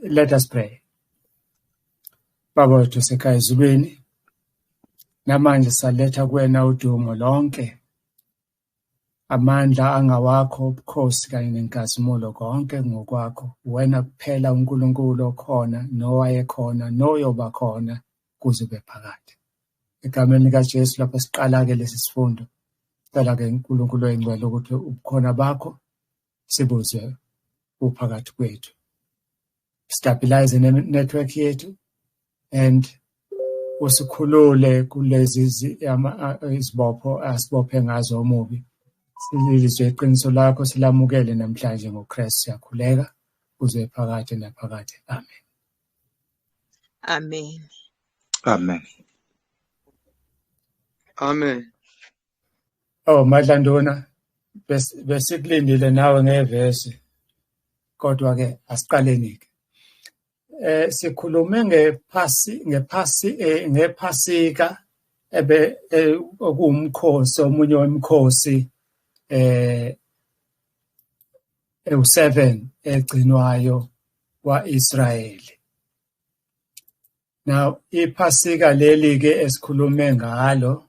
Let us pray. Baba wethu sekhaya ezulwini, namanje saletha kuwena udumo lonke, amandla angawakho, ubukhosi kanye nenkazimulo konke ngokwakho. Wena kuphela uNkulunkulu okhona, nowayekhona, noyoba khona kuze ube phakade. Egameni likaJesu lapho siqala-ke lesi sifundo, sicela-ke uNkulunkulu oyingcwele ukuthi ubukhona bakho sibuze uphakathi kwethu. Stabilize network yethu and usikhulule kulezi izibopho asibophe ngazo omubi. Silizwe iqiniso lakho silamukele namhlanje ngoKristu siyakhuleka kuze phakade naphakade. Amen. Amen. Amen. Amen. Oh Madlandona, besikulindile nawe ngevesi, kodwa ke asiqaleni-ke. Sikhulume ngePhasika okuwumkhosi, omunye wemikhosi ewu7 egcinwayo kwa-Israyeli. Now iPhasika leli-ke esikhulume ngalo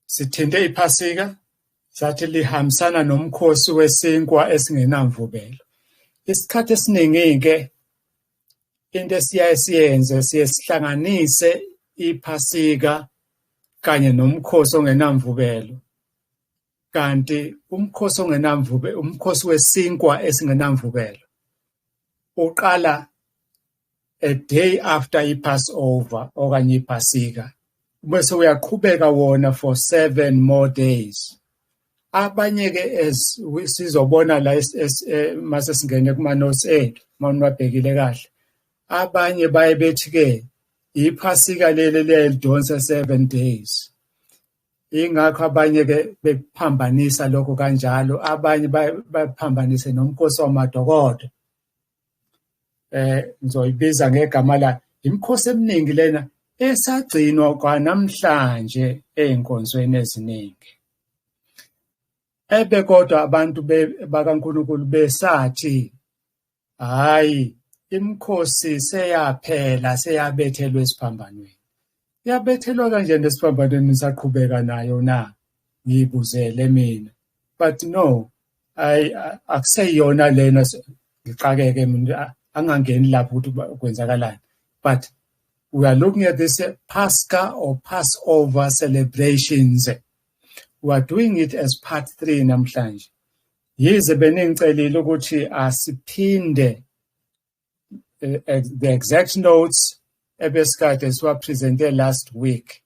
sithinte iPhasika sathi lihambisana nomkhosi wesinkwa esingenamvubelo. Isikhathi esiningi-ke into esiyaye siyenze siye sihlanganise iPhasika kanye nomkhosi ongenamvubelo. Kanti umkhosi ongenamvubelo, umkhosi wesinkwa esingenamvubelo, uqala a day after iPassover okanye iPhasika, bese uyaqhubeka wona for 7 more days. Abanye-ke sizobona la mase singene kuma-notes ethu, mawunibabhekile kahle. Abanye baye bethi-ke iPhasika leli liyayidonsa 7 days. Ingakho abanye-ke bephambanisa lokho kanjalo, abanye baphambanise nomkhosi wamadokodo. Ngizoyibiza ngegama la imikhosi eminingi lena esagcinwa kwanamhlanje ey'nkonzweni eziningi. Kodwa abantu bakaNkulunkulu besathi, hayi, imikhosi seyaphela, seyabethelwa esiphambanweni. Yabethelwa kanjani esiphambanweni nisaqhubeka nayo na? Ngiyibuzele mina. But no, akuseyona lena ngixakeke mina, angangeni lapho ukuthi kwenzakalani. But we are looking at this Pascha or Passover celebrations. We are doing it as part 3 namhlanje. Yize benengicelile ukuthi asiphinde the exact notes ebesikade siwapresente last week.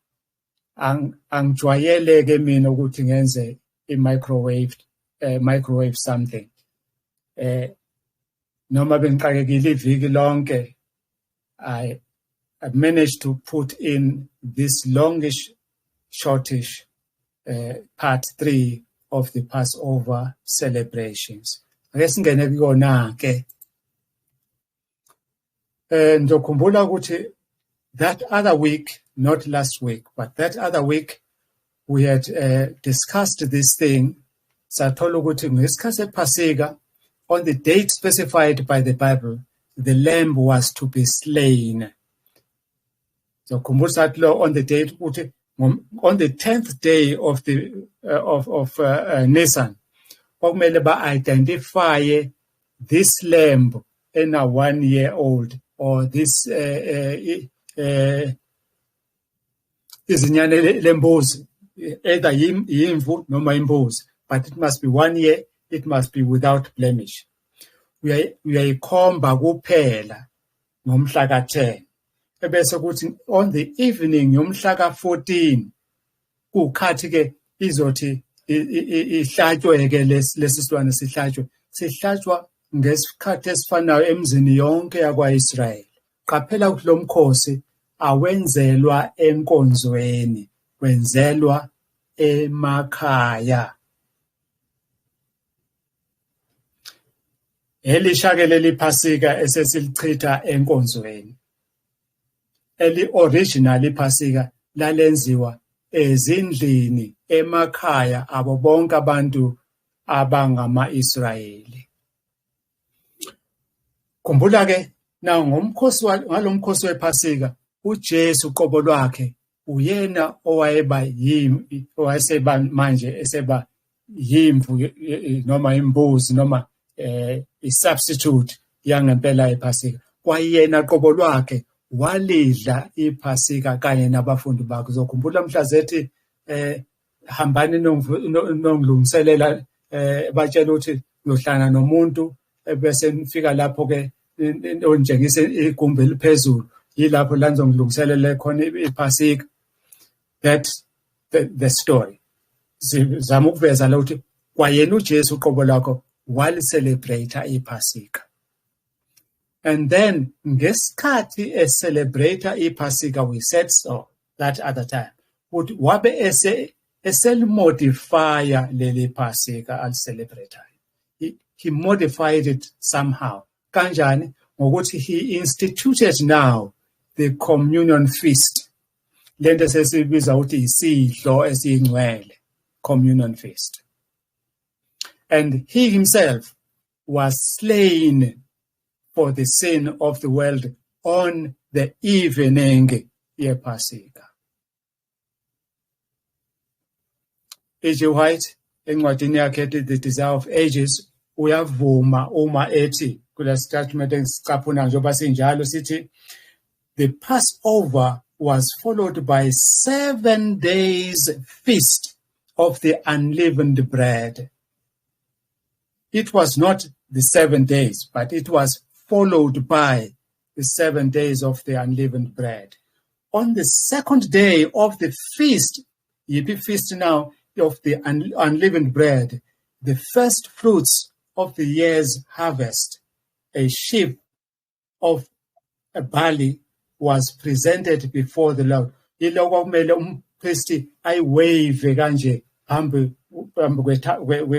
Angijwayele-ke mina ukuthi ngenze microwave something. Noma bengixakekile iviki lonke, I managed to put in this longish, shortish part 3 of the Passover celebrations. Ake singene kuyona-ke. Ngizokhumbula ukuthi that other week, not last week, but that other week, we had discussed this thing. Sathola ukuthi ngesikhathi sePhasika, on the date specified by the Bible, the lamb was to be slain. So kumbusa lo on the date on the 10th day of the Nisan, okumele ba-identify this lamb in a 1-year-old, or this izinyane lembuzi, either yimvu noma imbuzi, but it must be 1 year, it must be without blemish. Uyayikhomba kuphela ngomhla ka-10. Ebese kuthi on the evening yomhla ka-14 kukhathi-ke izothi ihlatywe-ke lesi silwane sihlatshwa ngesikhathi esifanayo emizini yonke yakwa-Israyeli. Qaphela ukuthi lo mkhosi awenzelwa enkonzweni, wenzelwa emakhaya. Elisha-ke leli Phasika esesilichitha enkonzweni. Original iPhasika lalenziwa ezindlini emakhaya abo bonke abantu abangama-Israyeli. Khumbula ke ngalomkhosi wePhasika uJesu uqobo lwakhe uyena owayeseba manje eseba yimvu noma imbuzi noma i-substitute yangempela ePhasika. Kwayena qobo lwakhe walidla iPhasika kanye nabafundi bakhe. Uzokhumbula mhla zethi hambani nongilungiselela batshela ukuthi uyohlangana nomuntu bese nifika lapho ke onjengise igumbi eliphezulu yilapho la ngizongilungiselela khona iPhasika. That's the story. Zama ukuveza la ukuthi kwayena uJesu uqobo lakho wali-celebrate iPhasika. And then ngesikhathi celebrate iPhasika, we said so that other time, ukuthi wabe eselimodifya leli Phasika ali-celebrate. He modified it somehow. Kanjani? Ngokuthi he instituted now the communion feast. Lento sesibiza ukuthi isidlo esingcwele, communion feast. And he himself was slain for the sin of the world on the evening yePhasika. E.G. White encwadini yakhe The Desire of Ages uyavuma uma ethi kula statement esicaphuna njengoba sinjalo sithi the Passover was followed by 7 days feast of the unleavened bread. It was not the 7 days, but it was followed by the 7 days of the unleavened bread. On the second day of the feast, yippee feast now, of the unleavened bread, the first fruits of the year's harvest, a sheaf of a barley, was presented before the Lord. Iloko kumele umpristi ayiwave kanje phambi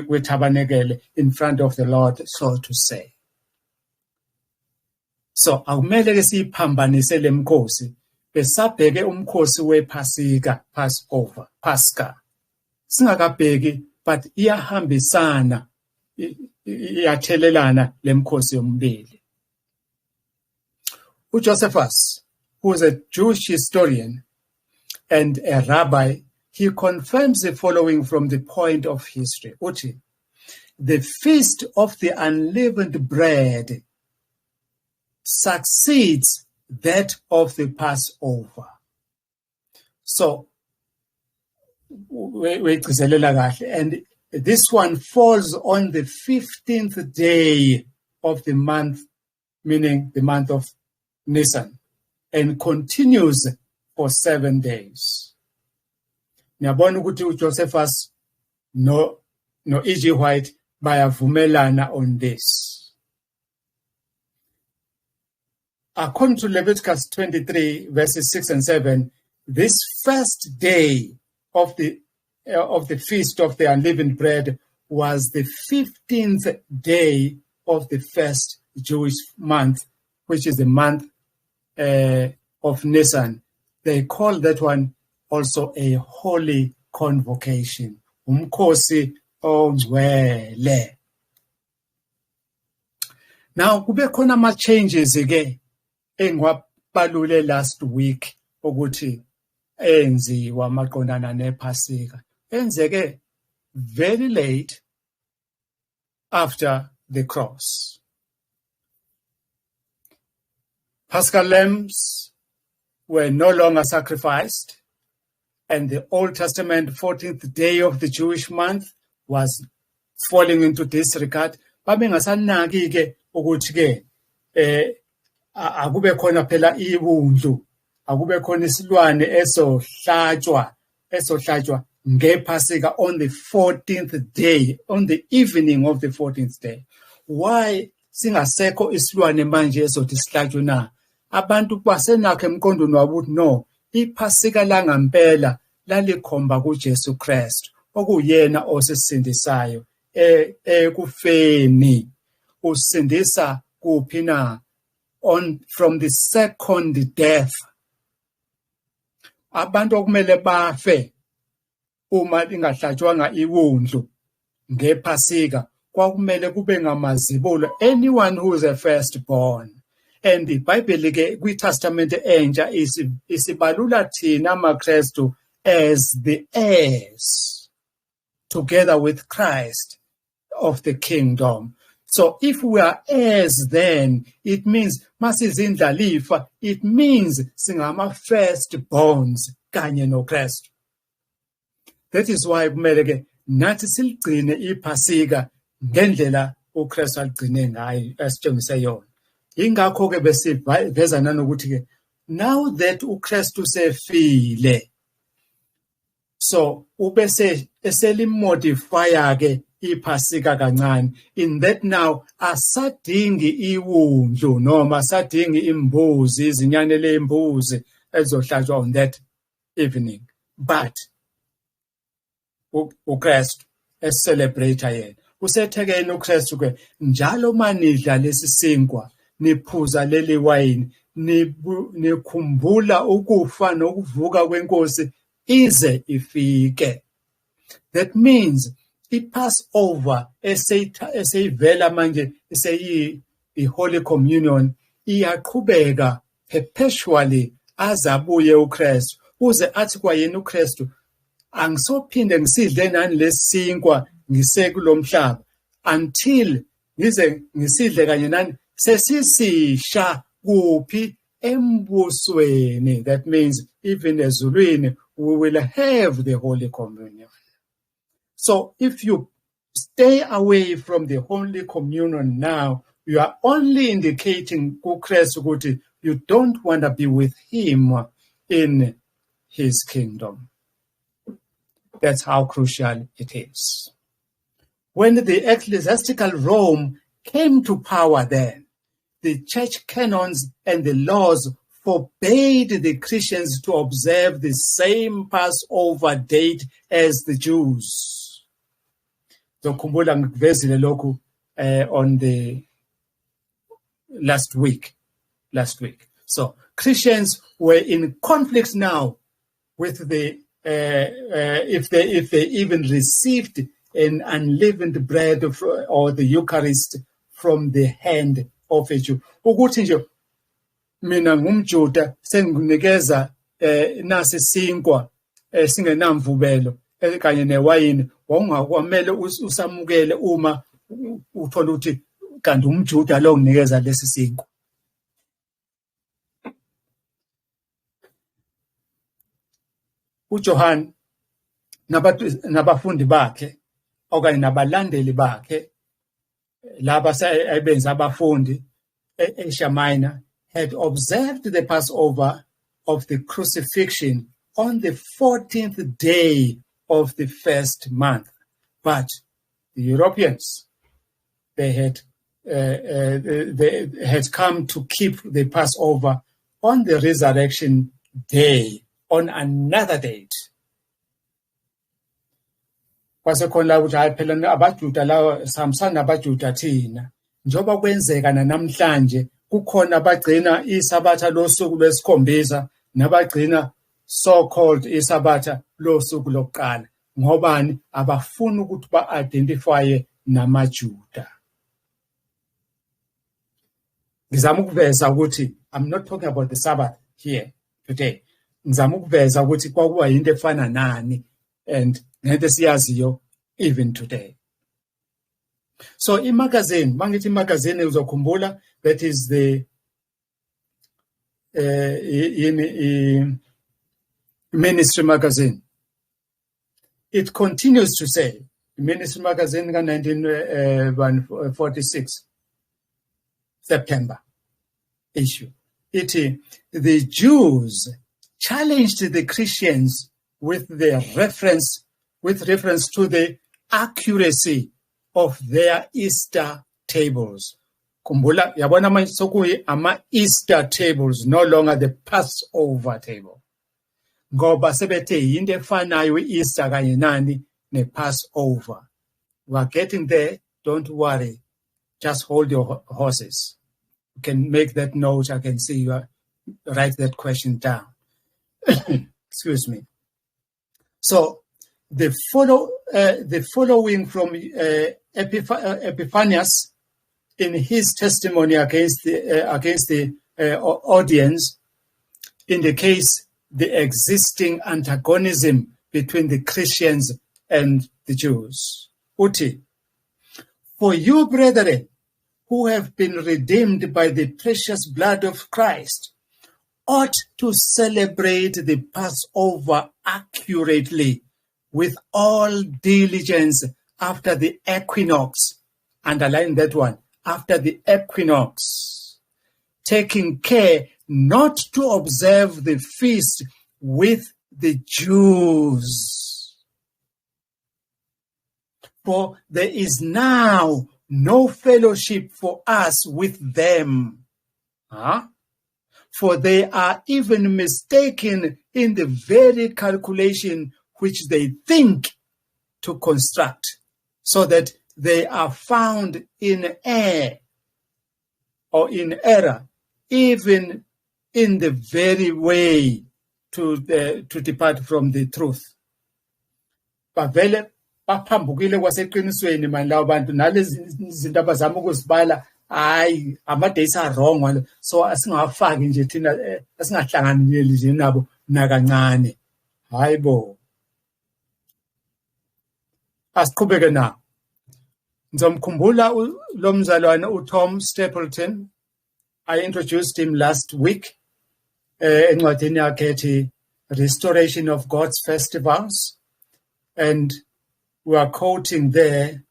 kwethabanekele in front of the Lord, so to say. So akumele ke siyiphambanise lemkhosi besabheke umkhosi wePhasika, Passover, Pascha. Singakabheki but iyahambisana, iyathelelana lemkhosi yomibili. uJosephus, who is a Jewish historian and a rabbi, he confirms the following from the point of history. Uthi, the feast of the unleavened bread succeeds that of the Passover. So, and this one falls on the 15th day of the month, meaning the month of Nisan, and continues for 7 days. Niyabona ukuthi uJosephus no E.G. White bayavumelana on this. According to Leviticus 23, verses 6 and 7, this first day of the feast of the unleavened bread was the 15th day of the first Jewish month, which is the month of Nisan. They call that one also a holy convocation. Umkhosi ongcwele. Now, kube khona ama changes ke engiwabalule last week ukuthi enziwa maqondana nePhasika. Enzeke very late after the cross. Paschal lambs were no longer sacrificed, and the Old Testament 14th day of the Jewish month was falling into disregard. Babengasanaki ke ukuthi ke akube khona phela ibundlu, akube khona isilwane esohlatshwa ngePhasika on the 14th day, on the evening of the 14th day. Why singasekho isilwane manje esothi sihlatshwe na? Abantu basenakho emqondweni wabo ukuthi no, iPhasika langempela lalikhomba kuJesu Kristu okuyena osisindisayo ekufeni. Usindisa kuphi na? From the second death. Abantu okumele bafe uma ingahlatshwanga iwundlu ngephasika kwakumele kube ngamazibulo, anyone who is a firstborn. And iBhayibheli ke kwiTestament entsha isibalula thina amaKristu as the heirs together with Christ of the kingdom. So if we are heirs, then it means masizindlalifa, it means singama firstborns kanye noKristu. That is why kumele ke nathi siligcine iphasika ngendlela uKristu aligcine ngayo asitshengise yona. Ingakho ke besiveza nanokuthi ke now that uKristu sefile, so ubese eselimodifya ke iphasika kancane, in that now asadingi iwundlu noma asadingi imbuzi, izinyane lembuzi ezohlatshwa on that evening, but uKristu esicelebrate yena. Usethekene uKristu ke njalo manidla lesisinkwa niphuza leli wayini nikhumbula ukufa nokuvuka kwenkosi ize ifike. That means iPassover eseyivela manje i-Holy Communion iyaqhubeka perpetually azabuye uKristu uze athi kwayena uKristu angisophinde ngisidle nani lesinkwa ngisekulomhlaba until ngize ngisidle kanye nani sesisisha kuphi embusweni. That means even ezulwini we will have the Holy Communion. So if you stay away from the Holy Communion now, you are only indicating uKristu ukuthi you don't want to be with him in his kingdom. That's how crucial it is. When the ecclesiastical Rome came to power then, the church canons and the laws forbade the Christians to observe the same Passover date as the Jews. Zokhumbula ngikuvezile lokhu on the last week. So Christians were in conflict now with the if they even received an unleavened bread or the Eucharist from the hand of a Jew. Ukuthi nje mina ngumJuda senginikeza nasi sinkwa singenamvubelo kanye newayini, wangakwamele usamukele uma uthola ukuthi kanti umJuda lo nginikeza lesi sinkwa. uJohn nabafundi bakhe okanye nabalandeli bakhe laba abenza abafundi eAsia Minor had observed the Passover of the crucifixion on the 14th day of the first month, but the Europeans they had come to keep the Passover on the resurrection day, on another date. Kwasekhona ukuthi hayi phela abaJuda lawa samsana abaJuda thina njoba kwenzeka namhlanje kukhona abagcina isabatha losuku lwesikhombisa nabagcina so called isabatha losuku lokuqala. Ngobani? Abafuna ukuthi ba-identify namaJuda. Ngizama ukuveza ukuthi I'm not talking about the Sabbath here today. Ngizama ukuveza ukuthi kwakuba into efana nani and ngeke siyaziyo even today. So imagazine, mangithi imagazine uzokhumbula, that is the ministry magazine. It continues to say, ministry magazine 1946 September issue. The Jews challenged the Christians with reference to the accuracy of their Easter tables. Kumbula, yabona manje sokuyi ama Easter tables, no longer the Passover table. Ngoba sebethe yinto efanayo Easter kanye nani ne-Passover. We are getting there, don't worry. Just hold your horses. You can make that note, I can see you write that question down. Excuse me. So the following from Epiphanius in his testimony against the audience indicates the existing antagonism between the Christians and the Jews. Uti, for you, brethren, who have been redeemed by the precious blood of Christ, ought to celebrate the Passover accurately with all diligence after the equinox. Underline that one, after the equinox, taking care not to observe the feast with the Jews. For there is now no fellowship for us with them. For they are even mistaken in the very calculation which they think to construct, so that they are found in error, even in the very way to depart from the truth. Bavele baphambukile kwaseqinisweni manje lawo bantu nalezi izinto abazama ukuzibala hayi ama-dates are wrong, so asingawafaki nje thina asingahlanganyeli nje nabo nakancane. Hayibo, asiqhubeke na. Ngizomkhumbula lo mzalwane uTom Stapleton. I introduced him last week encwadini yakhe ethi Restoration of God's Festivals, and we are quoting there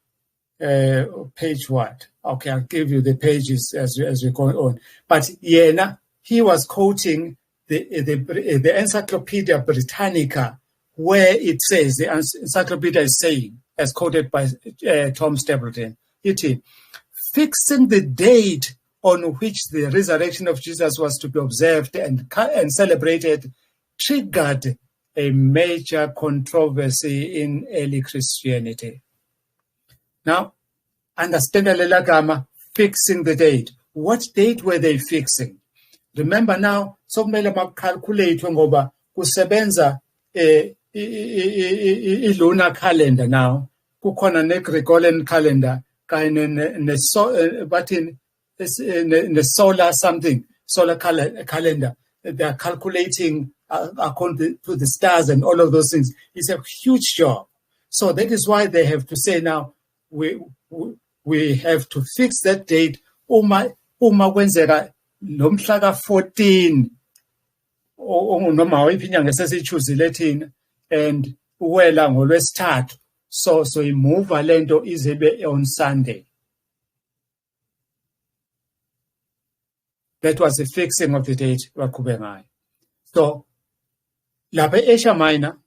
page what? Okay, I'll give you the pages as we go on. But he was quoting the Encyclopedia Britannica, where it says, the encyclopedia is saying, as quoted by Tom Stapleton, fixing the date on which the resurrection of Jesus was to be observed and celebrated triggered a major controversy in early Christianity. Now, understand Lelagama, fixing the date. What date were they fixing? Remember now, so kumele calculate ngoba kusebenza lunar calendar now. Kukhona ne-Gregorian calendar kanye ne solar something, solar calendar. They are calculating according to the stars and all of those things. It's a huge job. So that is why they have to say now, we have to fix that date. Uma kwenzeka lomhla ka-14 noma wayiphi inyanga esesiyichuzile thina and uwela ngolwesithathu, so imove lento ize on Sunday. That was the fixing of the date waqhubeka ngayo. So lapha eAsia Minor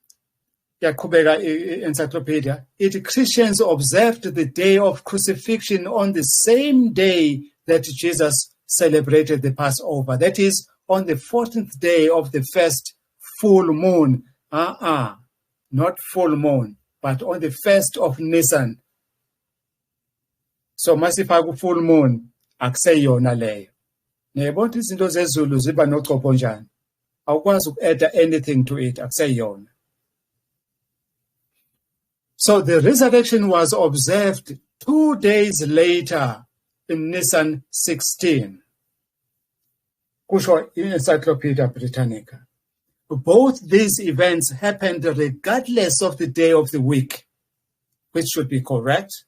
yaqhubeka encyclopedia, Christians observed the day of crucifixion on the same day that Jesus celebrated the Passover. That is, on the 14th day of the first full moon. Not full moon, but on the 1st of Nisan. So masifaka full moon akuseyona leyo. Nebona izinto zezulu ziba nochopho njani. Awukwazi uku-add anything to it, akuseyona. So the resurrection was observed 2 days later in Nisan 16. Kusho in Encyclopedia Britannica. Both these events happened regardless of the day of the week, which should be correct.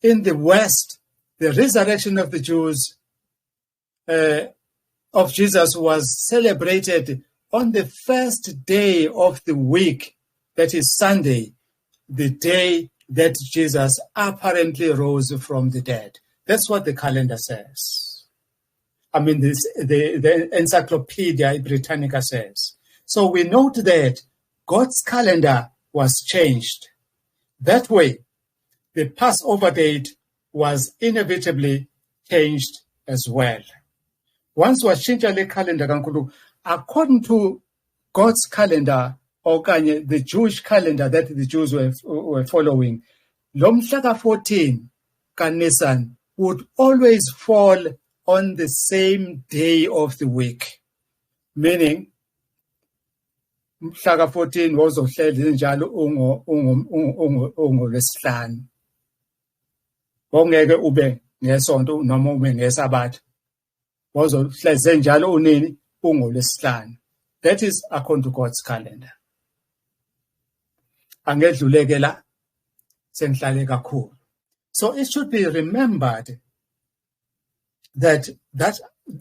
In the West, the resurrection of the Jews, of Jesus, was celebrated on the first day of the week, that is Sunday, the day that Jesus apparently rose from the dead. That's what the calendar says. I mean, the Encyclopedia Britannica says. So we note that God's calendar was changed. That way, the Passover date was inevitably changed as well. Once was changed the calendar, according to God's calendar, or the Jewish calendar that the Jews were following, Lomshaka 14 Nisan would always fall on the same day of the week, meaning mhla ka-14 wozohleli njalo ungolwesihlanu. Ngeke ube ngesonto noma ube ngesabatha. Wozohleze njalo unini ungolwesihlanu. That is according to God's calendar. Angedluleke la sengihlale kakhulu. So it should be remembered that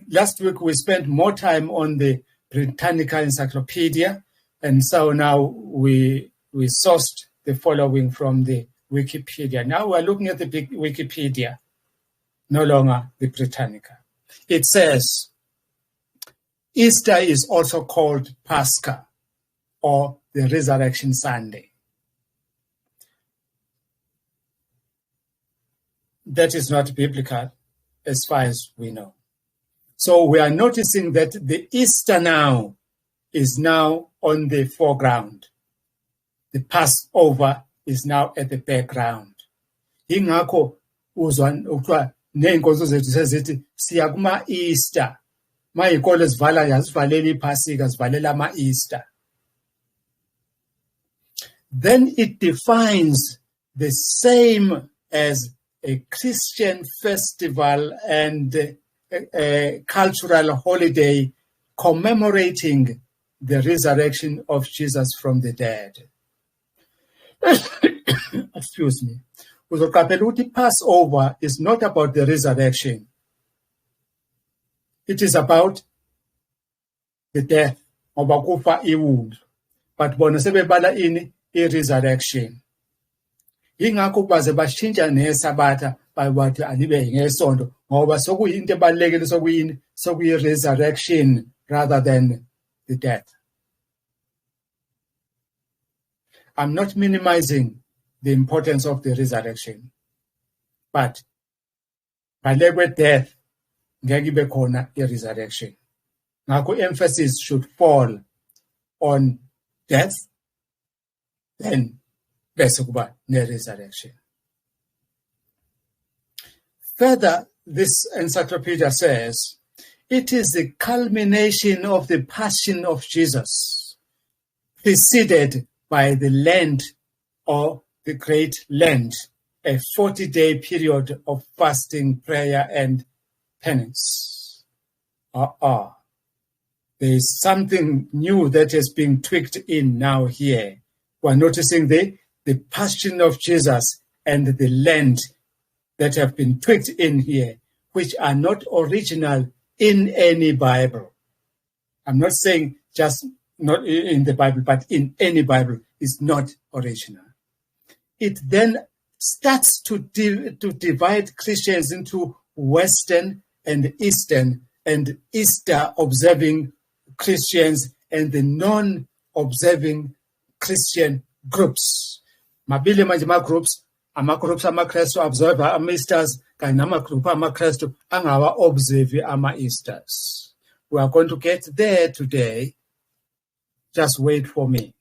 last week we spent more time on the Britannica Encyclopedia, and so now we sourced the following from the Wikipedia. Now we're looking at the big Wikipedia, no longer the Britannica. It says, Easter is also called Pascha, or the Resurrection Sunday. That is not biblical as far as we know. So we are noticing that the Easter now is now on the foreground. The Passover is now at the background. Ingakho uzwa ukuthiwa ney'nkonzo zethu sezithi siya kuma-Easter. May'ikole zivala yazivalela iPhasika zivalela ama-Easter. Then it defines the same as a Christian festival and a cultural holiday commemorating the resurrection of Jesus from the dead. Excuse me. Uzoqaphela ukuthi Passover is not about the resurrection. It is about the death, ngoba kufa iwundlu. But bona sebebala ini i-resurrection. Yingakho baze bashintsha nesabatha bathi alibe ngesonto ngoba sokuyinto ebalekile sokuyini sokuyi-resurrection rather than the death. I'm not minimizing the importance of the resurrection, but ngale kwe-death ngeke ibe khona i-resurrection. Ngakho emphasis should fall on death, then bese kuba ne-resurrection. Further, this encyclopedia says, it is the culmination of the passion of Jesus, preceded by the Lent or the Great Lent, a 40-day period of fasting, prayer, and penance. There is something new that is being tweaked in now here. We're noticing the passion of Jesus and the Lent that have been tweaked in here, which are not original in any Bible. I'm not saying just not in the Bible, but in any Bible is not original. It then starts to divide Christians into Western and Eastern, and Easter observing Christians and the non-observing Christian groups. Mabili manje groups ama-Kristu observe ama-Easters kanye nama-group ama-Kristu angawa-observe ama-Easters. We are going to get there today. Just wait for me.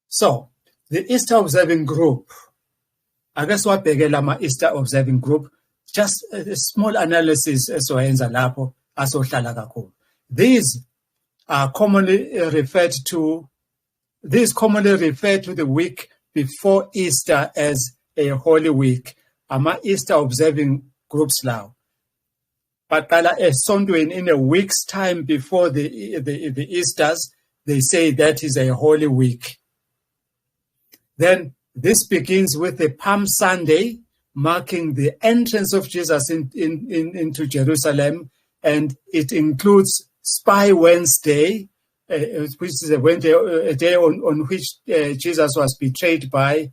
So, the Easter observing group, I guess what begela ama-Easter observing group, just a small analysis esoyenza lapho asohlala kakhulu. These commonly referred to the week before Easter as a holy week. Ama-Easter observing groups now. But in a week's time before the Easters, they say that is a holy week. Then this begins with the Palm Sunday, marking the entrance of Jesus into Jerusalem, and it includes Spy Wednesday, which is a day on which Jesus was betrayed by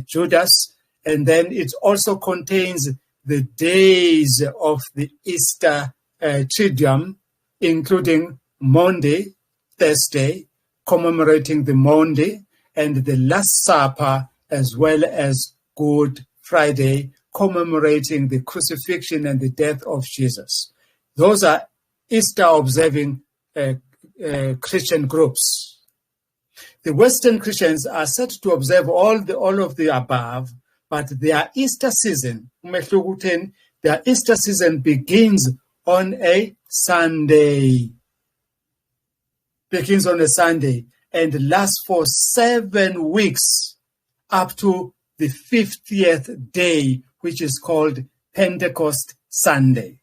Judas, and then it also contains the days of the Easter Triduum, including Monday, Thursday, commemorating the Monday, and the Last Supper, as well as Good Friday, commemorating the crucifixion and the death of Jesus. Those are Easter observing Christian groups. The Western Christians are said to observe all of the above, but their Easter season, their Easter season begins on a Sunday. begins on a Sunday and lasts for 7 weeks up to the 50th day, which is called Pentecost Sunday.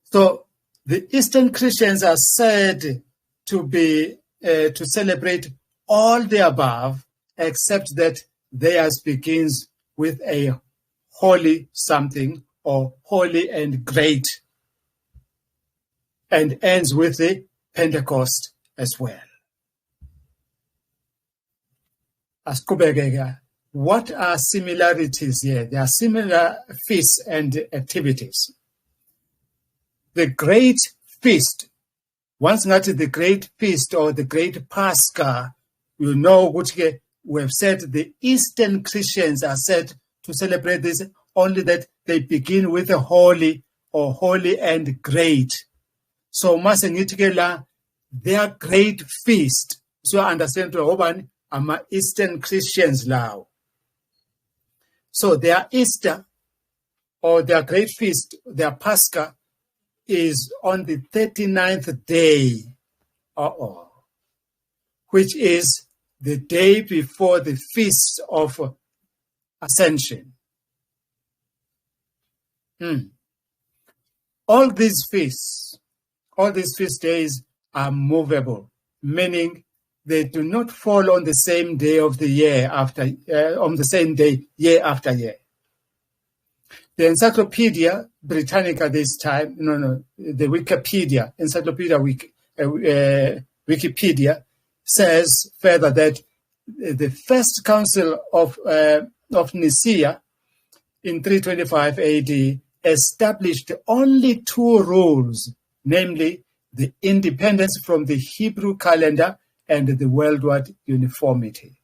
So the Eastern Christians are said to celebrate all the above, except that theirs begins with a holy something or holy and great, and ends with the Pentecost as well. What are similarities here? There are similar feasts and activities. The Great Feast, once not the Great Feast or the Great Pascha, you know, which we have said the Eastern Christians are said to celebrate this, only that they begin with a holy or holy and great. So, their Great Feast, so understand to ama Eastern Christians now. So their Easter or their Great Feast, their Pascha, is on the 39th day, which is the day before the Feast of Ascension. All these feast days are movable, meaning they do not fall on the same day of the year on the same day year after year. The Encyclopedia Britannica this time, the Wikipedia, Wikipedia says further that the First Council of Nicaea in 325 AD established only 2 rules, namely the independence from the Hebrew calendar and the worldwide uniformity.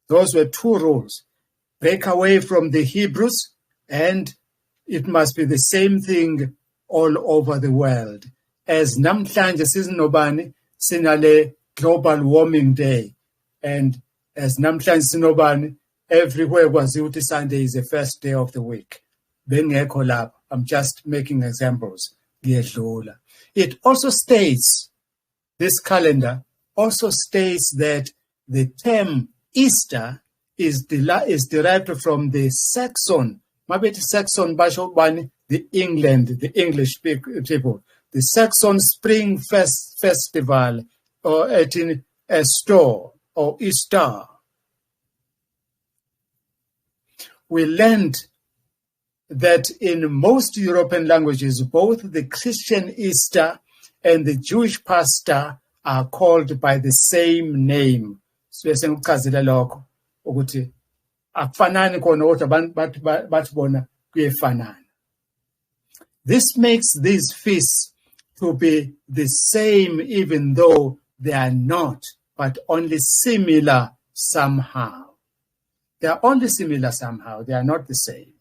Those were 2 rules. Break away from the Hebrews, and it must be the same thing all over the world. As namhlanje sizinobani sinale global warming day, and as namhlanje sinobani everywhere kwaziwa Sunday is the first day of the week. Bengekho lapha, I'm just making examples. It also states, this calendar also states that the term Easter is derived from the Saxon, the English people, the Saxon Spring Festival, or Easter or Easter. We learned that in most European languages, both the Christian Easter and the Jewish Pascha are called by the same name. So this makes these feasts to be the same, even though they are not, but only similar somehow. They are only similar somehow. They are not the same.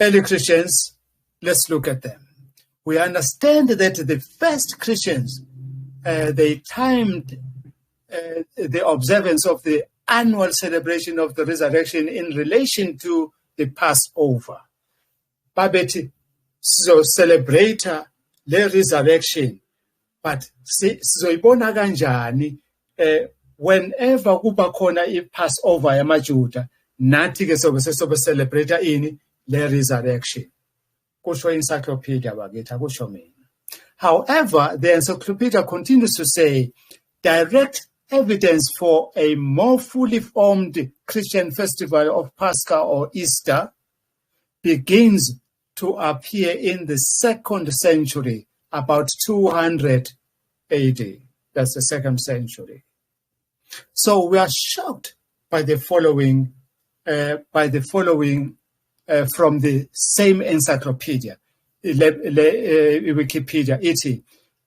Early Christians, let's look at them. We understand that the first Christians, they timed the observance of the annual celebration of the resurrection in relation to the Passover. Babeti, so celebrate the resurrection, but sizoyibona kanjani whenever kuba khona i-Passover yamaJuda, nathi ke sobe celebrate ini le resurrection. Kusho encyclopedia bakithi akusho mina. However, the encyclopedia continues to say direct evidence for a more fully formed Christian festival of Pascha or Easter begins to appear in the 2nd century, about 200 AD. That's the 2nd century. So we are shocked by the following from the same encyclopedia, Wikipedia, it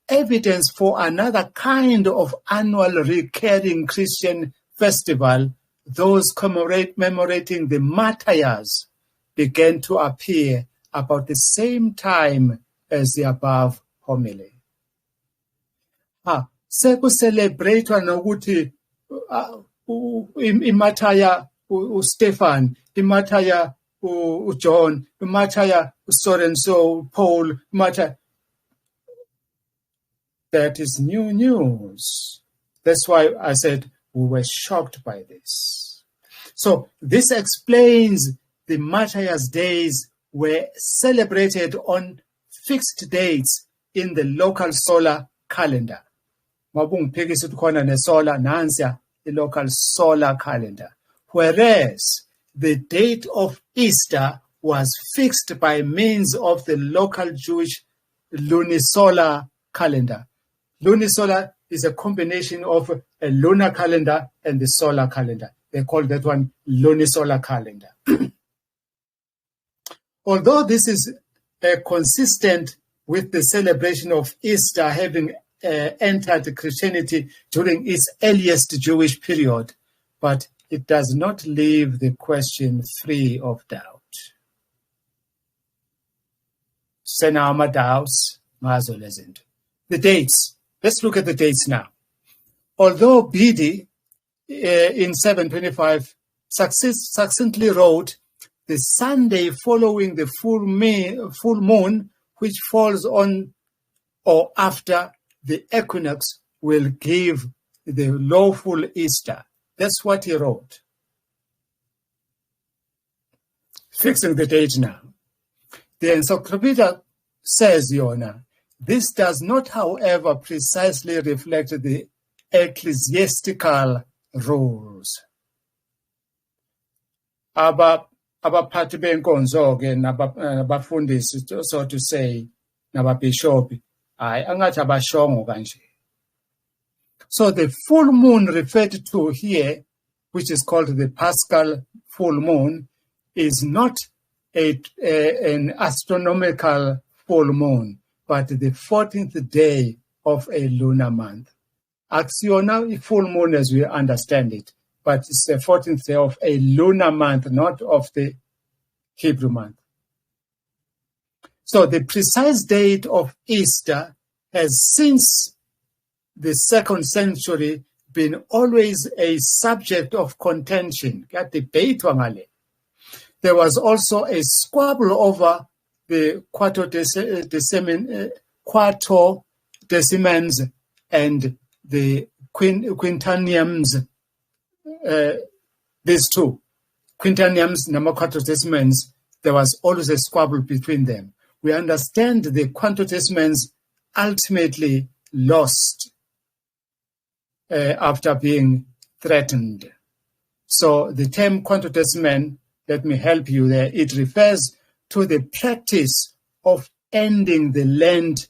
evidence for another kind of annual recurring Christian festival, those commemorating the martyrs, began to appear about the same time as the above homily. Seku-celebratewa nokuthi imathaya uStefan, imathaya John, Matthew, so and so, Paul, Matthew. That is new news. That's why I said we were shocked by this. So this explains the Matthias days were celebrated on fixed dates in the local solar calendar. Mabungiphikisa khona nesolar nansiya the local solar calendar. Whereas the date of Easter was fixed by means of the local Jewish lunisolar calendar. Lunisolar is a combination of a lunar calendar and the solar calendar. They call that one lunisolar calendar. Although this is consistent with the celebration of Easter having entered Christianity during its earliest Jewish period, but it does not leave the question free of doubt. Senama doubts, mazo lezinto. The dates. Let's look at the dates now. Although Bede in 725 succinctly wrote, the Sunday following the full moon, which falls on or after the equinox, will give the lawful Easter. That's what he wrote. Fixing the date now. The encyclopedia says, Yona, this does not, however, precisely reflect the ecclesiastical rules. Abaphathi benkonzo ke nabafundisi, so to say, nababishopi, hayi angathi abashongo kanje. So the full moon referred to here, which is called the Paschal full moon, is not an astronomical full moon, but the 14th day of a lunar month. Axiona full moon as we understand it, but it's the 14th day of a lunar month, not of the Hebrew month. So the precise date of Easter has since the 2nd century been always a subject of contention. There was also a squabble over the quartodecimans and the quintanniums. These two, quintanniums and quartodecimans, there was always a squabble between them. We understand the quintodecimans ultimately lost after being threatened. So the term quintodeciman, let me help you there, it refers to the practice of ending the Lent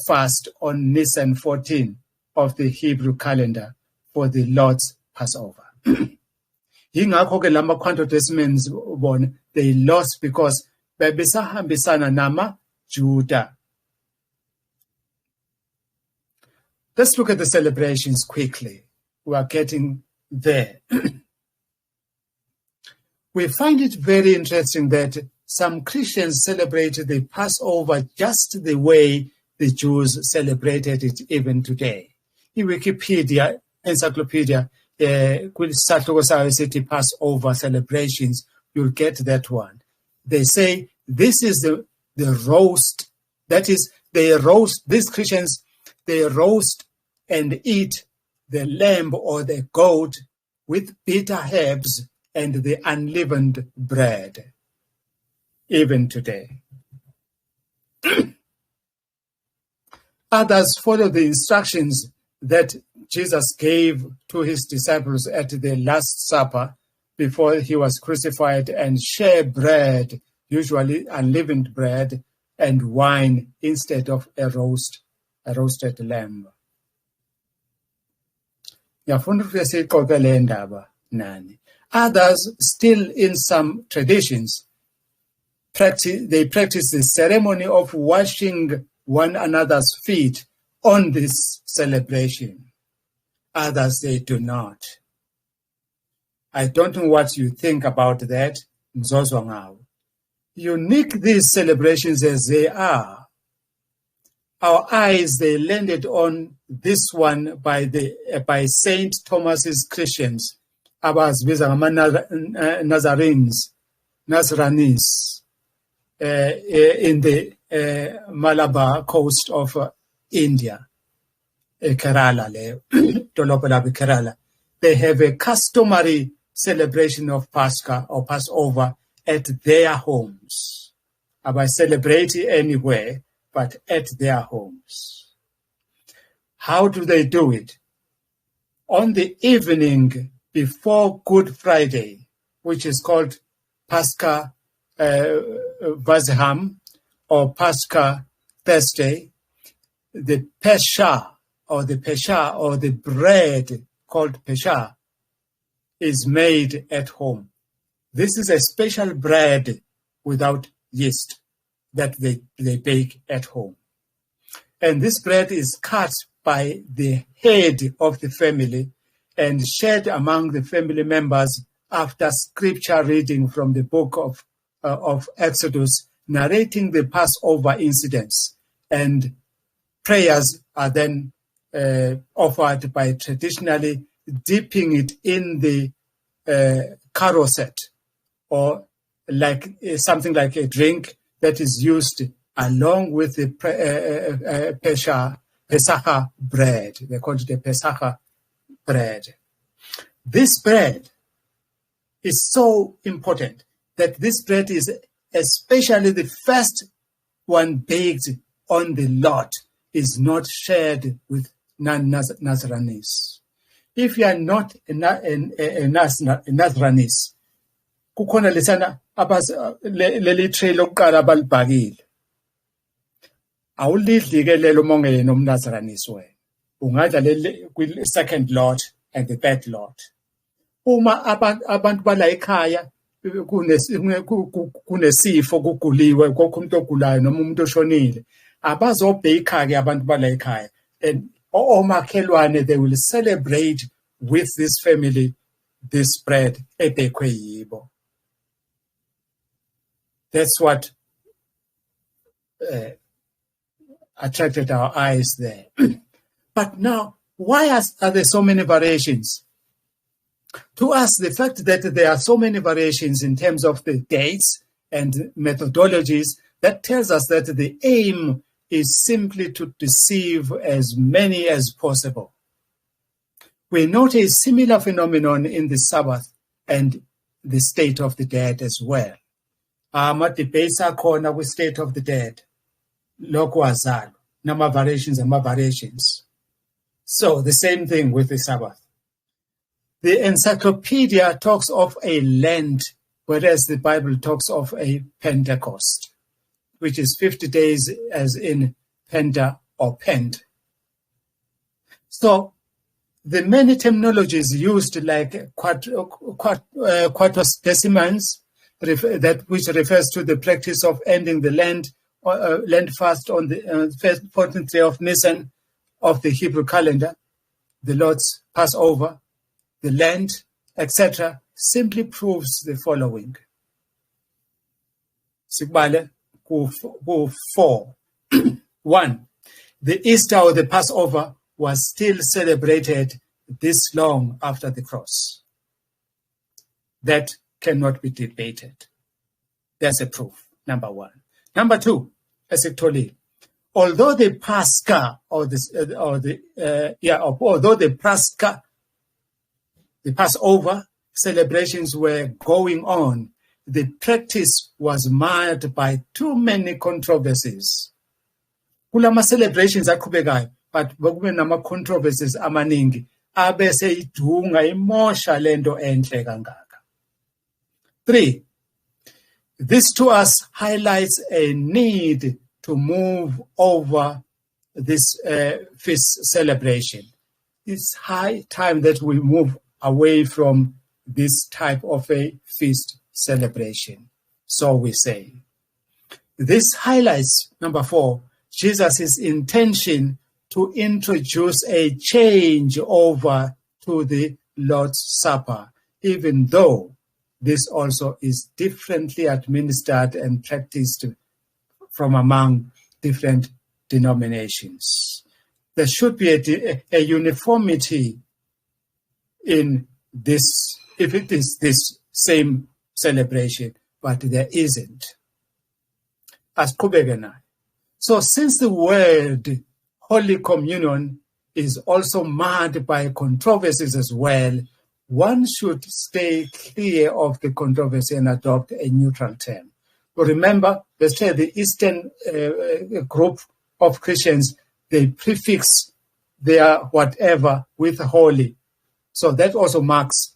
fast on Nisan 14 of the Hebrew calendar for the Lord's Passover. Yingakho ke lama quintodecimans bona they lost because bebesahambisana nama Judah. Let's look at the celebrations quickly. We are getting there. We find it very interesting that some Christians celebrate the Passover just the way the Jews celebrated it even today. In Wikipedia, encyclopedia, Passover celebrations, you'll get that one. They say this is the roast. That is, they roast, these Christians, they roast and eat the lamb or the goat with bitter herbs and the unleavened bread, even today. Others follow the instructions that Jesus gave to his disciples at the Last Supper before he was crucified and share bread, usually unleavened bread, and wine instead of a roasted lamb. Others, still in some traditions, practice the ceremony of washing one another's feet on this celebration. Others, they do not. I don't know what you think about that. Unique these celebrations as they are, our eyes, they landed on this one by Saint Thomas's Christians, Nazarenes. Nazranis in the Malabar coast of India, Kerala, Kerala. They have a customary celebration of Pascha or Passover at their homes. I celebrate it anywhere, but at their homes. How do they do it? On the evening before Good Friday, which is called Pascha Vazham or Pascha Thursday, the pesha or the bread called pesha is made at home. This is a special bread without yeast that they bake at home. And this bread is cut by the head of the family and shared among the family members after scripture reading from the book of Exodus, narrating the Passover incidents. And prayers are then offered by traditionally dipping it in the caroset, or like something like a drink that is used along with the Pesach bread. They call it the Pesach bread. This bread is so important that this bread is especially the first one baked on the lot is not shared with non-Nazranis. If you are not a Nazranis, kukhona lesana leli tray lokuqala abalibhakile. Awulidli ke lelo mongene nomNazranis wena. Ungadla le second lot and the third lot. Uma abantu bala ekhaya kunesifo kuguliwe kokho umuntu ogulayo noma umuntu oshonile, abazobheka ke abantu bala ekhaya, and omakhelwane, they will celebrate with this family this bread ebhekwe yibo. That's what attracted our eyes there. But now, why are there so many variations? To us, the fact that there are so many variations in terms of the dates and methodologies, that tells us that the aim is simply to deceive as many as possible. We note a similar phenomenon in the Sabbath and the state of the dead as well. Debates akhona with state of the dead. Lokhu azalo. Nama variations. So the same thing with the Sabbath. The encyclopedia talks of a Lent, whereas the Bible talks of a Pentecost, which is 50 days as in Penta or Pent. So the many terminologies used, like quatus decimans, that which refers to the practice of ending the Lent fast on the 14th day of Nisan of the Hebrew calendar, the Lord's Passover, the Lent, etc., simply proves the following. Sikbale ku 4. 1. The Easter or the Passover was still celebrated this long after the cross. That cannot be debated. That's a proof, number 1. Number 2, as I told you, although the Pascha the Passover celebrations were going on, the practice was marred by too many controversies. Kulama celebrations aqhubekayo, but bekube nama controversies amaningi abese idunga imosha lento enhle kangaka. 3. This to us highlights a need to move over this feast celebration. It's high time that we move away from this type of a feast celebration. So we say. This highlights, number 4, Jesus' intention to introduce a change over to the Lord's Supper, even though this also is differently administered and practiced from among different denominations. There should be a uniformity in this, if it is this same celebration, but there isn't. Asiqhubeke nayo. So since the word Holy Communion is also marred by controversies as well, one should stay clear of the controversy and adopt a neutral term. But remember, let's say the Eastern group of Christians, they prefix their whatever with holy. So that also makes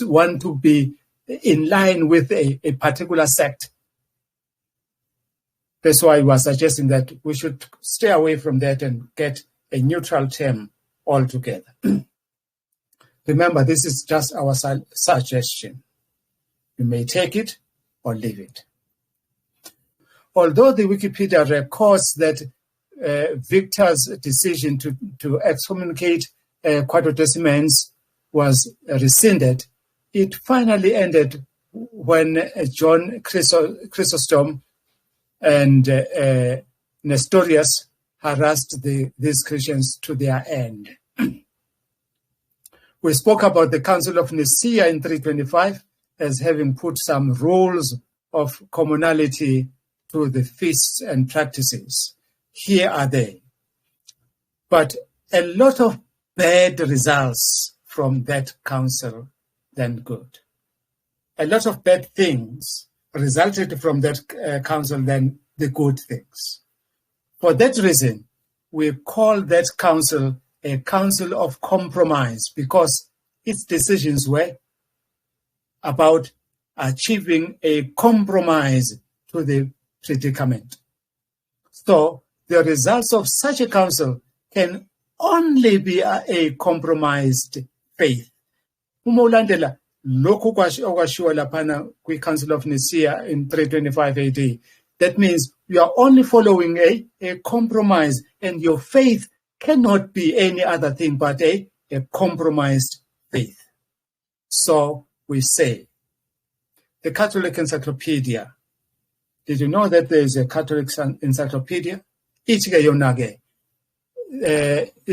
one to be in line with a particular sect. That's why we are suggesting that we should stay away from that and get a neutral term altogether. Remember, this is just our suggestion. You may take it or leave it. Although the Wikipedia records that Victor's decision to excommunicate Quatrodecimans was rescinded, it finally ended when John Chrysostom and Nestorius harassed these Christians to their end. We spoke about the Council of Nicaea in 325 as having put some rules of commonality to the feasts and practices. Here are they. But a lot of bad results from that council than good. A lot of bad things resulted from that council than the good things. For that reason, we call that council a council of compromise, because its decisions were about achieving a compromise to the predicament. So the results of such a council can only be a compromised faith. Uma ulandela lokhu okwashiwo laphana kwi-Council of Nicaea in 325 AD, that means you are only following a compromise, and your faith cannot be any other thing but a compromised faith. So we say, the Catholic Encyclopedia. Did you know that there is a Catholic Encyclopedia? It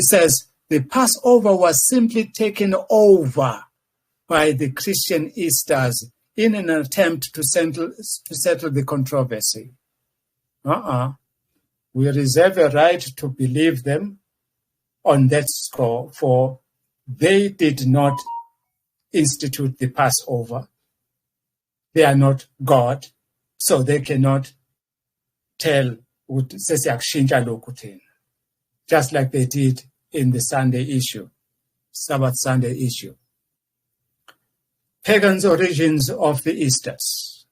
says the Passover was simply taken over by the Christian Easters in an attempt to settle the controversy. We reserve a right to believe them on that score, for they did not institute the Passover. They are not God, so they cannot tell just like they did in the Sunday issue, Sabbath Sunday issue. Pagans' origins of the Easters.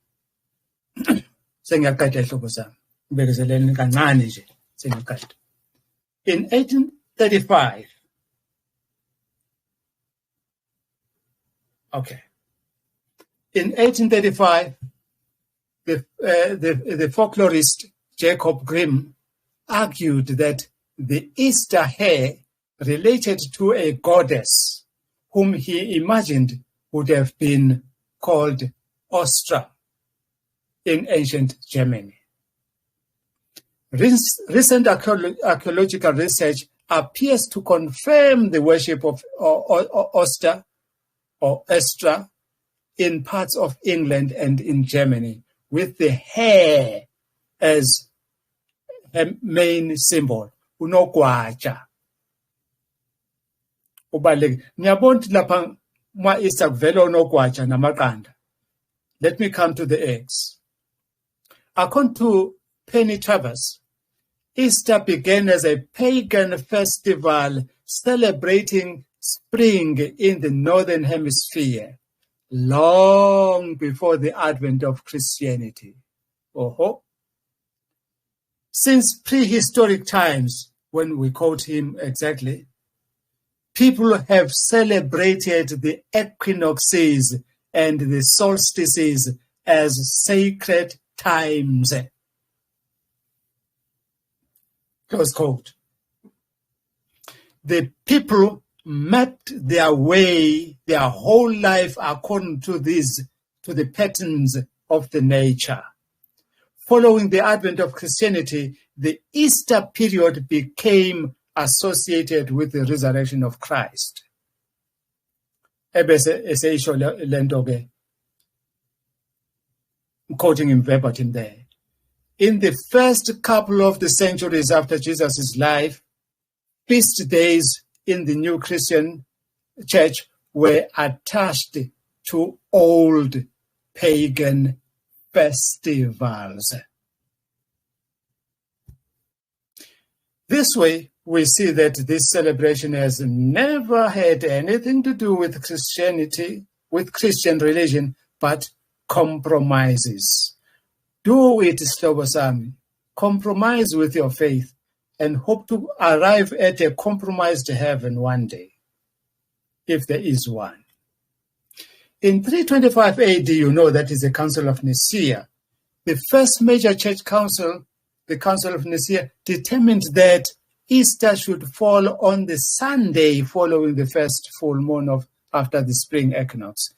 In 1835, in 1835, the folklorist Jacob Grimm argued that the Easter hare related to a goddess whom he imagined would have been called Ostra in ancient Germany. Recent archaeological research appears to confirm the worship of Ostra or Estra in parts of England and in Germany, with the hare as a main symbol. Unogwaja. Ubaleki. Ngiyabona lapha ma Easter kuvela unogwaja namaqanda. Let me come to the eggs. According to Penny Travers, Easter began as a pagan festival celebrating spring in the Northern Hemisphere, long before the advent of Christianity. Since prehistoric times, when we quote him exactly, people have celebrated the equinoxes and the solstices as sacred times. Close quote. The people mapped their way, their whole life according to the patterns of the nature. Following the advent of Christianity, the Easter period became associated with the resurrection of Christ. ebese eseyisho lento ke, quoting him verbatim there. In the first couple of the centuries after Jesus' life, feast days in the new Christian church were attached to old pagan festivals. This way, we see that this celebration has never had anything to do with Christianity, with Christian religion, but compromises. Do it, sihlobo sami. Compromise with your faith and hope to arrive at a compromised heaven one day, if there is one. In 325 AD, you know, that is the Council of Nicaea. The first major church council, the Council of Nicaea, determined that Easter should fall on the Sunday following the first full moon after the spring equinox.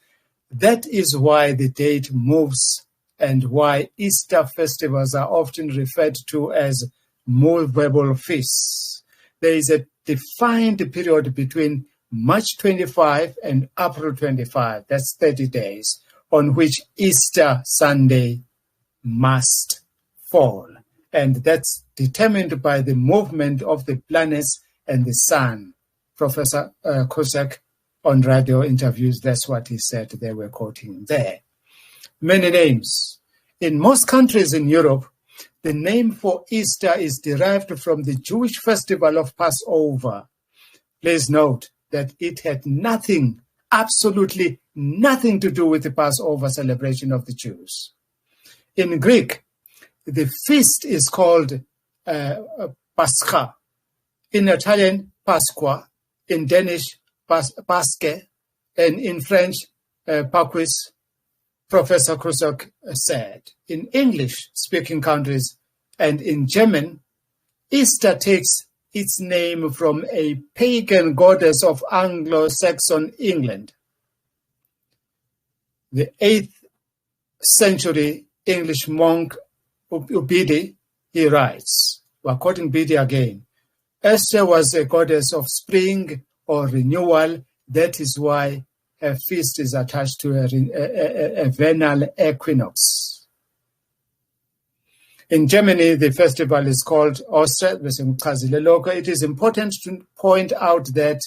That is why the date moves and why Easter festivals are often referred to as movable feasts. There is a defined period between March 25 and April 25, that's 30 days, on which Easter Sunday must fall. And that's determined by the movement of the planets and the sun. Professor Kozak on radio interviews, that's what he said they were quoting there. Many names. In most countries in Europe, the name for Easter is derived from the Jewish festival of Passover. Please note that it had nothing, absolutely nothing to do with the Passover celebration of the Jews. In Greek, the feast is called Pascha. In Italian, Pasqua. In Danish, Paske. And in French, Paquis. Professor Krusok said. In English-speaking countries and in German, Easter takes its name from a pagan goddess of Anglo-Saxon England. The 8th century English monk Bede, he writes, we're quoting Bede again, Esther was a goddess of spring or renewal. That is why her feast is attached to a vernal equinox. In Germany, the festival is called Oster. It is important to point out that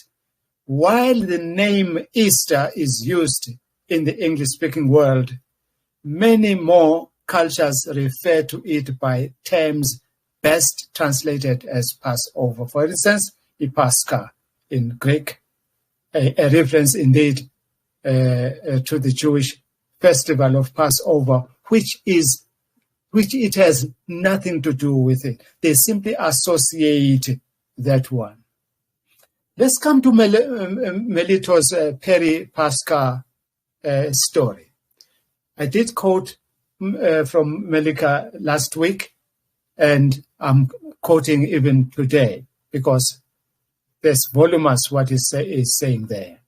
while the name Easter is used in the English-speaking world, many more cultures refer to it by terms best translated as Passover. For instance, Pascha in Greek, a reference indeed to the Jewish festival of Passover, which it has nothing to do with it. They simply associate that one. Let's come to Melito's peri-Pascha story. I did quote from Melika last week, and I'm quoting even today because there's voluminous what is saying there.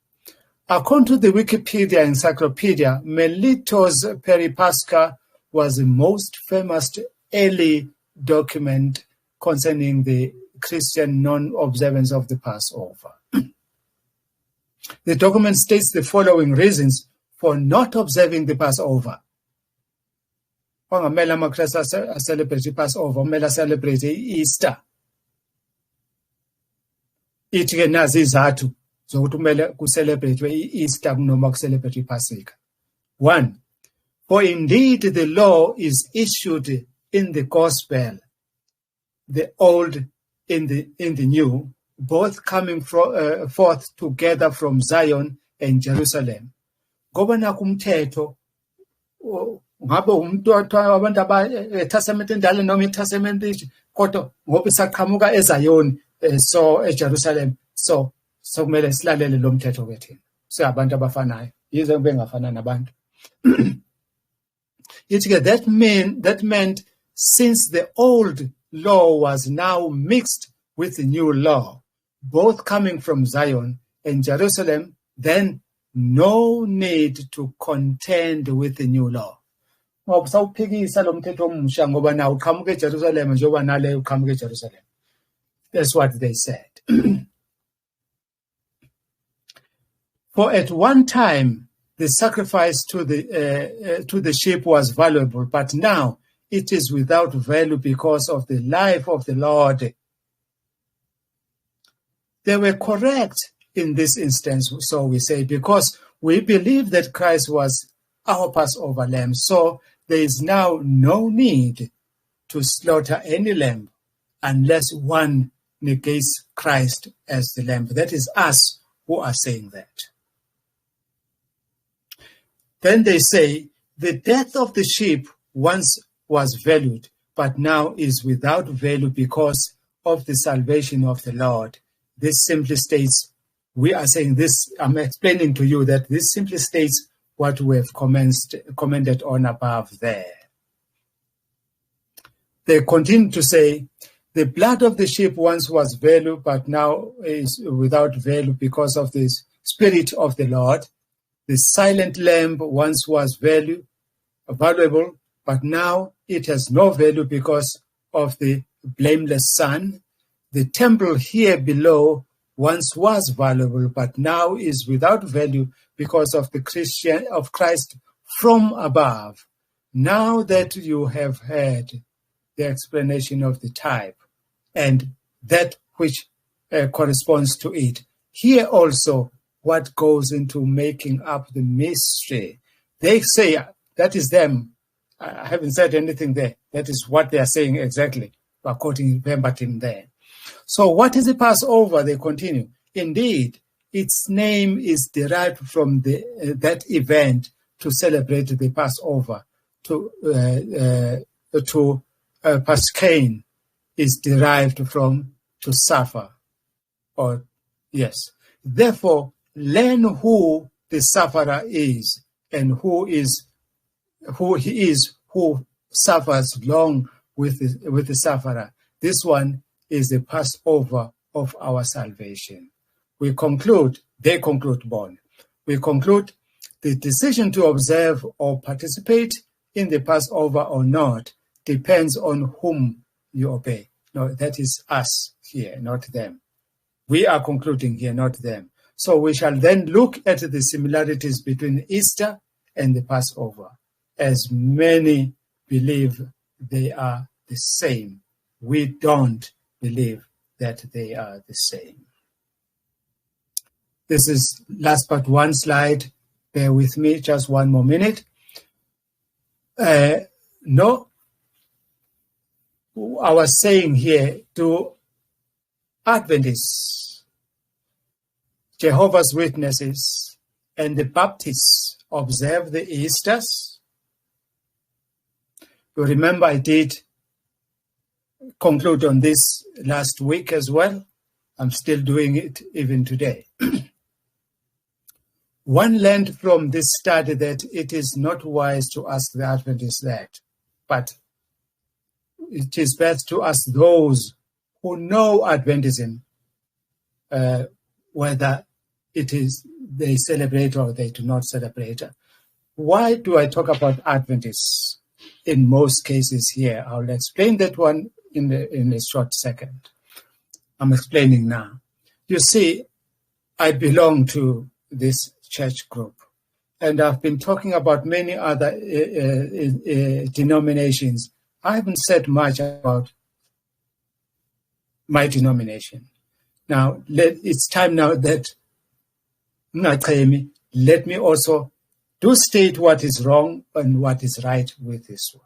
According to the Wikipedia encyclopedia, Melito's peri-Pascha was the most famous early document concerning the Christian non-observance of the Passover. The document states the following reasons for not observing the Passover. Ongamele amaKristu celebrate Passover, kumele celebrate Easter. Ithi-ke nazi izathu zokuthi kumele kucelebrate Easter kunoma kucelebrate iPasika. 1. For indeed the law is issued in the gospel, the old in the new, both coming forth together from Zion and Jerusalem. Ngoba nakho umthetho ngabe umuntu abantu abaTestament endala noma iTestament ithi kodwa ngoba isaqhamuka eZion so eJerusalem so kumele silalele lo mthetho kwethina siyabantu abafanayo yize kube ngafana nabantu. That meant since the old law was now mixed with the new law, both coming from Zion and Jerusalem, then no need to contend with the new law. That's what they said. For at one time, the sacrifice to the sheep was valuable, but now it is without value because of the life of the Lord. They were correct in this instance, so we say, because we believe that Christ was our Passover lamb, so there is now no need to slaughter any lamb unless one negates Christ as the lamb. That is us who are saying that. Then they say, the death of the sheep once was valued, but now is without value because of the salvation of the Lord. This simply states, we are saying this, I'm explaining to you that this simply states what we have commented on above there. They continue to say, the blood of the sheep once was value, but now is without value because of the Spirit of the Lord. The silent lamb once was valuable, but now it has no value because of the blameless Son. The temple here below once was valuable, but now is without value because of of Christ from above. Now that you have heard the explanation of the type and that which corresponds to it, here also what goes into making up the mystery. They say, that is them. I haven't said anything there. That is what they are saying exactly, quoting verbatim there. So what is the Passover? They continue. Indeed, its name is derived from that event to celebrate the Passover. Paschane is derived from to suffer. Or yes. Therefore, learn who the sufferer is and who he is who suffers long with the sufferer. This one is the Passover of our salvation. They conclude, we conclude the decision to observe or participate in the Passover or not depends on whom you obey. No, that is us here, not them. We are concluding here, not them. So we shall then look at the similarities between Easter and the Passover, as many believe they are the same. We don't believe that they are the same. This is last but one slide. Bear with me just one more minute. No, I was saying here to Adventists, Jehovah's Witnesses, and the Baptists observe the Easters. You remember I did conclude on this last week as well. I'm still doing it even today. One learned from this study that it is not wise to ask the Adventists that, but it is best to ask those who know Adventism whether it is they celebrate or they do not celebrate. Why do I talk about Adventists in most cases here? I'll explain that one in a short second. I'm explaining now. You see, I belong to this church group, and I've been talking about many other denominations. I haven't said much about my denomination. Now, it's time now that let me also do state what is wrong and what is right with this one.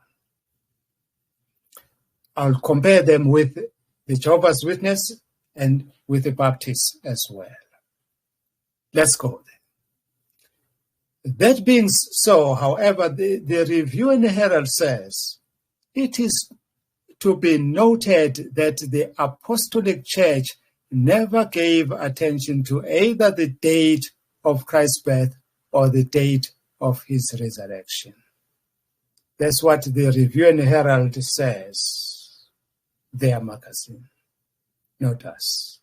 I'll compare them with the Jehovah's Witness and with the Baptists as well. Let's go then. That being so, however, the Review and Herald says, it is to be noted that the Apostolic Church never gave attention to either the date of Christ's birth or the date of his resurrection. That's what the Review and Herald says, their magazine, not us.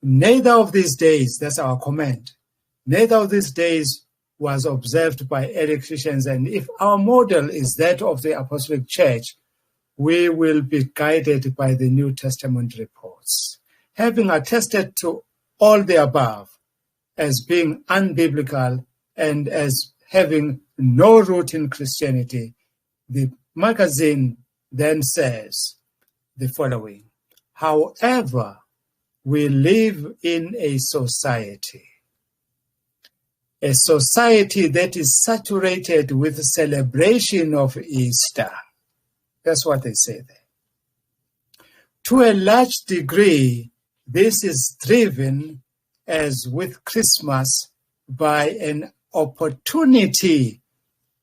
Neither of these days, that's our comment, neither of these days was observed by early Christians, and if our model is that of the Apostolic Church, we will be guided by the New Testament reports. Having attested to all the above, as being unbiblical and as having no root in Christianity, the magazine then says the following: however, we live in a society that is saturated with celebration of Easter. That's what they say there. To a large degree, this is driven, as with Christmas, by an opportunity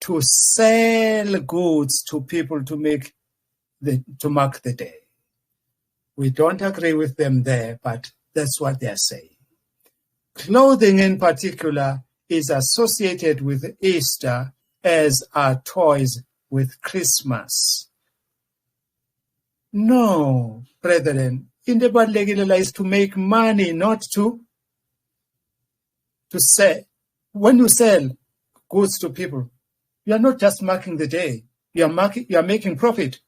to sell goods to people to mark the day. We don't agree with them there, but that's what they're saying. Clothing in particular is associated with Easter, as are toys with Christmas. No, brethren, into ebalulekile is to make money, not to sell. When you sell goods to people, you are not just marking the day, you are making profit.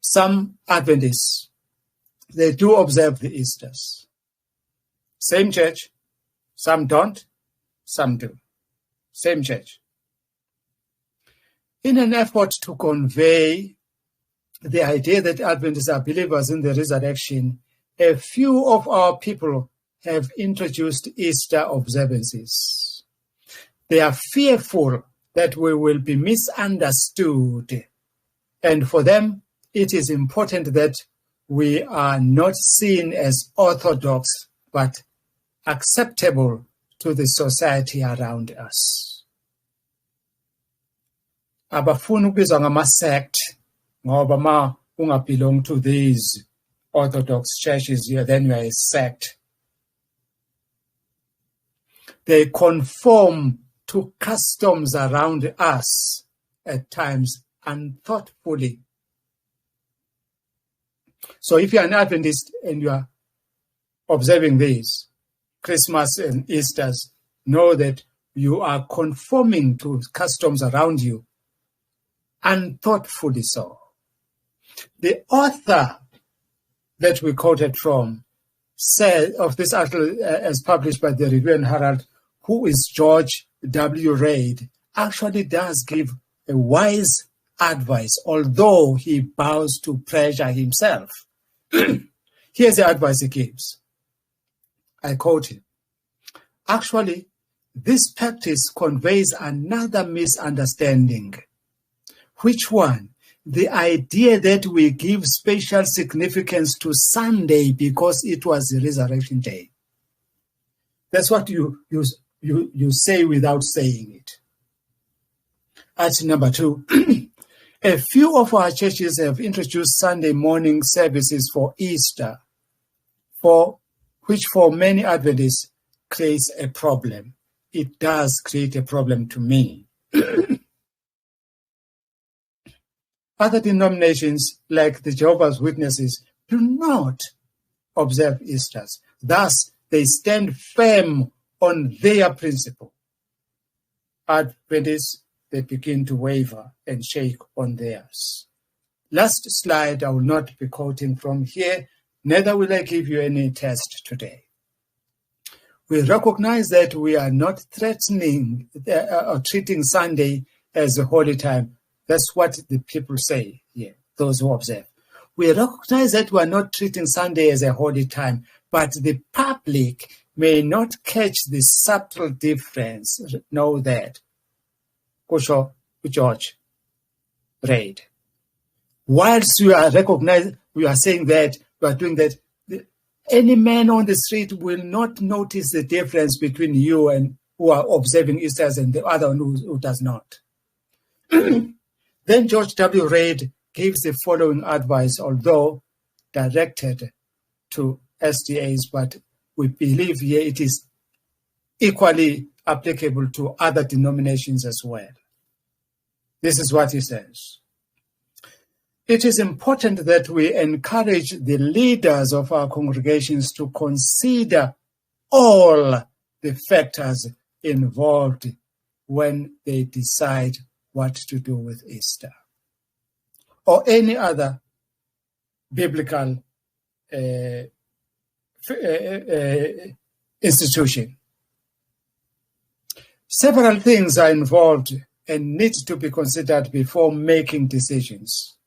Some Adventists, they do observe the Easters. Same church, some don't, some do. Same church. In an effort to convey the idea that Adventists are believers in the resurrection, a few of our people have introduced Easter observances. They are fearful that we will be misunderstood, and for them, it is important that we are not seen as orthodox, but acceptable to the society around us. Abafuna ukubizwa ngama-sect, ngoba ma ungabelong to these orthodox churches, then you are a sect. They conform to customs around us, at times unthoughtfully. So if you're an Adventist and you are observing these, Christmas and Easters, know that you are conforming to customs around you, unthoughtfully so. The author that we quoted from said of this article as published by the Review and Herald, who is George W. Reid, actually does give a wise advice, although he bows to pressure himself. Here's the advice he gives. I quote him. Actually, this practice conveys another misunderstanding. Which one? The idea that we give special significance to Sunday because it was the resurrection day. That's what you say without saying it. At number 2, a few of our churches have introduced Sunday morning services for Easter, which for many Adventists creates a problem. It does create a problem to me. Other denominations, like the Jehovah's Witnesses, do not observe Easters. Thus, they stand firm on their principle. Adventists, they begin to waver and shake on theirs. Last slide, I will not be quoting from here, neither will I give you any test today. We recognize that we are not threatening or treating Sunday as a holy time. That's what the people say here, those who observe. We recognize that we are not treating Sunday as a holy time, but the public may not catch the subtle difference. Know that. Kusho George Reid. Whilst we are saying that, we are doing that, any man on the street will not notice the difference between you and who are observing Easters and the other one who does not. Then George W. Reid gives the following advice, although directed to SDAs, but we believe here it is equally applicable to other denominations as well. This is what he says. It is important that we encourage the leaders of our congregations to consider all the factors involved when they decide what to do with Easter or any other biblical institution. Several things are involved and need to be considered before making decisions.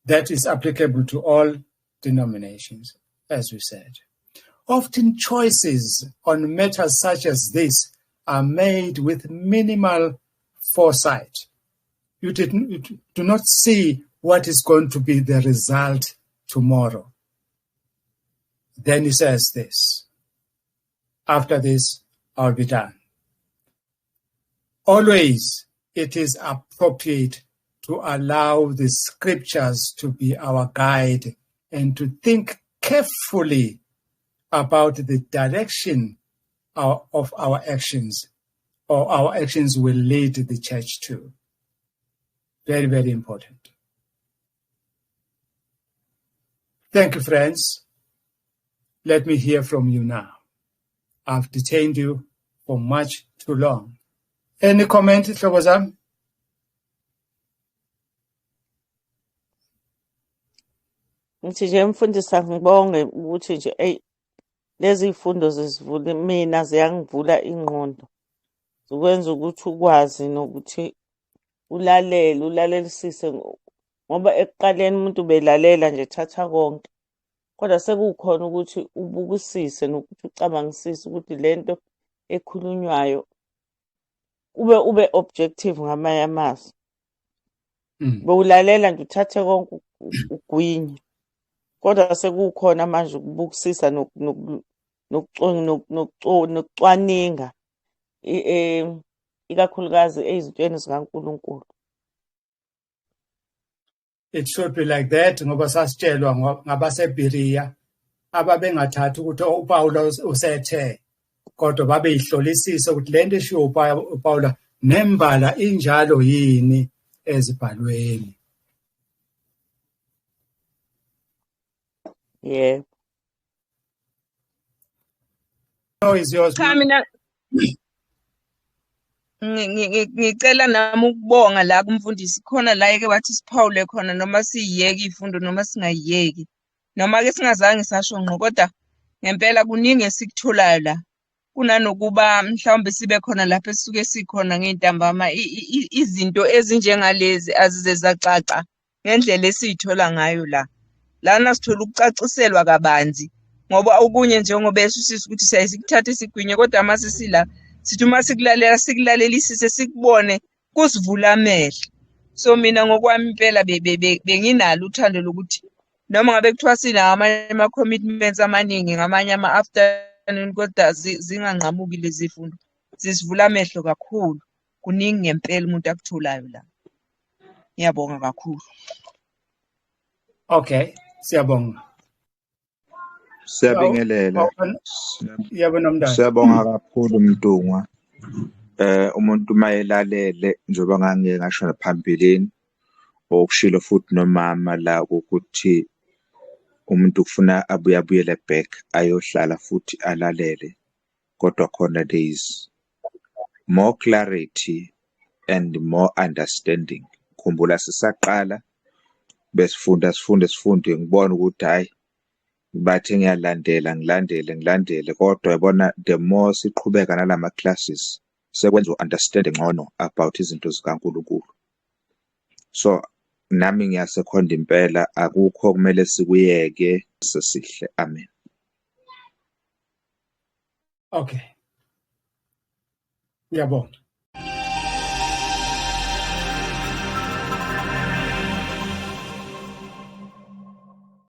That is applicable to all denominations, as we said. Often choices on matters such as this are made with minimal foresight. You do not see what is going to be the result tomorrow. Then he says this, after this, I'll be done. Always, it is appropriate to allow the scriptures to be our guide and to think carefully about the direction of our actions, or our actions will lead the church to. Very, very important. Thank you, friends. Let me hear from you now. I've detained you for much too long. Any comment, Hlobozam? Ngithi nje mfundisa ngibonge ukuthi nje lezi ifundo zisivule mina ziyangivula ingqondo zokwenza ukuthi ukwazi nokuthi ulalelisise ngoba ekuqaleni umuntu belalela nje thatha konke kodwa sekukhona ukuthi ubukisise nokuthi ucabangisise ukuthi lento ekhulunywayo ube objective ngamanye amazwi. Bewulalela nje uthathe konke ugwinye. Kodwa sekukhona manje ukubukisisa nokucwaninga ikakhulukazi ezintweni zikaNkulunkulu. It should be like that ngoba sasitshelwa ngabaseBerea ababengathathi ukuthi uPawulo usethe kodwa babeyihlolisisa ukuthi lento eshiwo uPawulo nembala injalo yini ezibhalweni. Yeah. So is yours. Cha mina ngicela nami ukubonga la kumfundisi khona la eke wathi siphawule khona noma siyiyeke ifundo noma singayiyeki noma ke singazange sasho ngqo kodwa ngempela kuningi esikutholayo la kunanokuba mhlawumbe sibe khona lapho esisuke sikhona ngentambama izinto ezinjengalezi azize zacaca ngendlela esiyithola ngayo lana sithola ukucaciselwa kabanzi ngoba okunye njengoba esisisa ukuthi siyasikuthatha isigwinye kodwa mase sila sithi uma sikulalelisise sikubone kusivula amehlo. So mina ngokwami impela benginalo uthando lokuthi noma ngabe kuthiwa sina amanye ama-commitments amaningi ngamanye ama-afternoon kodwa zinganqamuki lezi fundo zisivula amehlo kakhulu. Kuningi ngempela umuntu akutholayo la. Ngiyabonga kakhulu. Okay, siyabonga. Siyabingelela. Yabona mndana. Siyabonga kakhulu Mdungwa. Umuntu mayelalele njengoba ngangike ngasho phambilini okushilo futhi nomama la ukuthi umuntu kufuna abuyele back ayohlala futhi alalele kodwa khona there is more clarity and more understanding. Khumbula sisaqala besifunda ngibona ukuthi hayi bathe ngilandele kodwa yabona the more siqhubeka nalama classes sekwenza understand ngcono about izinto zikaNkulunkulu. So nami ngiyasekhonda impela akukho kumele sikuyeke sesihle. Amen. Okay. Ngiyabonga.